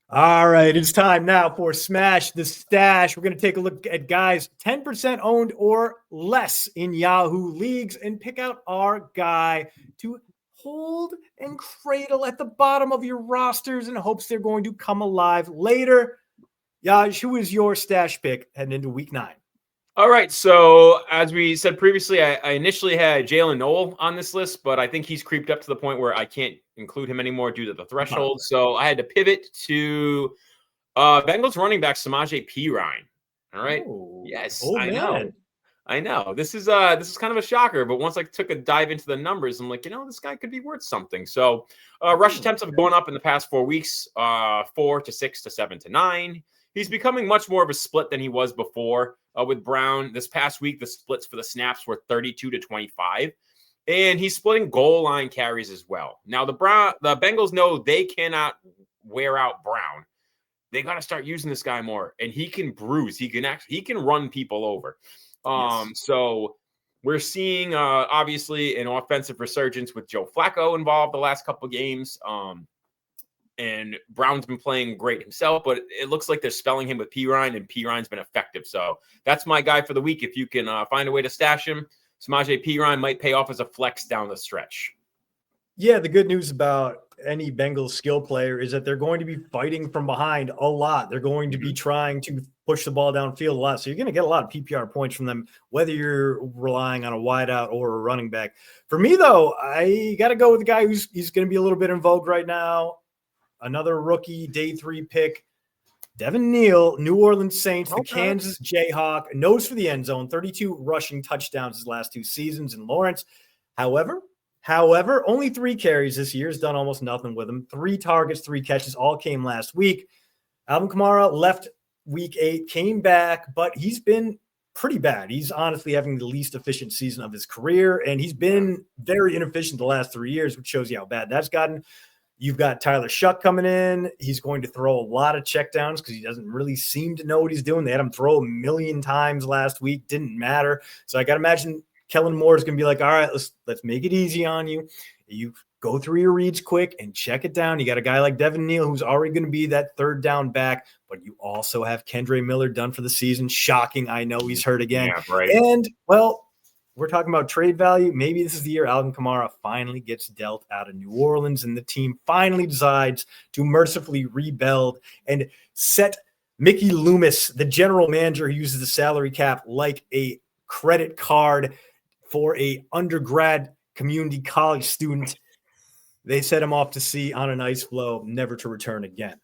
All right, it's time now for Smash the Stash. We're going to take a look at guys 10% owned or less in Yahoo leagues and pick out our guy to hold and cradle at the bottom of your rosters in hopes they're going to come alive later. Yaj, who is your stash pick heading into week 9? All right. So as we said previously, I initially had Jalen Noel on this list, but I think he's creeped up to the point where I can't include him anymore due to the threshold. So I had to pivot to Bengals running back Samaje Perine. All right. Oh, Yes, old I man. know. I know. This is kind of a shocker, but once I took a dive into the numbers, I'm like, this guy could be worth something. So rush attempts have gone up in the past 4 weeks, 4 to 6 to 7 to 9. He's becoming much more of a split than he was before. With Brown this past week, the splits for the snaps were 32 to 25. And he's splitting goal line carries as well. Now the Bengals know they cannot wear out Brown. They got to start using this guy more, and he can bruise. He can run people over. Yes. So we're seeing obviously an offensive resurgence with Joe Flacco involved the last couple of games. And Brown's been playing great himself, but it looks like they're spelling him with Perine, and Perine's been effective. So that's my guy for the week. If you can find a way to stash him, Samaje Perine might pay off as a flex down the stretch. Yeah, the good news about any Bengals skill player is that they're going to be fighting from behind a lot. They're going to be trying to push the ball downfield a lot. So you're going to get a lot of PPR points from them, whether you're relying on a wideout or a running back. For me, though, I got to go with the guy he's going to be a little bit in vogue right now. Another rookie day 3 pick, Devin Neal, New Orleans Saints, the Kansas Jayhawk, nose for the end zone, 32 rushing touchdowns his last 2 seasons in Lawrence. However, only 3 carries this year. Has done almost nothing with him. 3 targets, 3 catches, all came last week. Alvin Kamara left week 8, came back, but he's been pretty bad. He's honestly having the least efficient season of his career, and he's been very inefficient the last 3 years, which shows you how bad that's gotten. You've got Tyler Shuck coming in. He's going to throw a lot of checkdowns because he doesn't really seem to know what he's doing. They had him throw 1 million times last week. Didn't matter. So I got to imagine Kellen Moore is going to be like, all right, let's make it easy on you. You go through your reads quick and check it down. You got a guy like Devin Neal who's already going to be that 3rd down back, but you also have Kendre Miller done for the season. Shocking. I know he's hurt again. Yeah, right. And, well, we're talking about trade value. Maybe this is the year Alvin Kamara finally gets dealt out of New Orleans and the team finally decides to mercifully rebuild and set Mickey Loomis, the general manager who uses the salary cap like a credit card for a undergrad community college student. They set him off to sea on an ice floe, never to return again.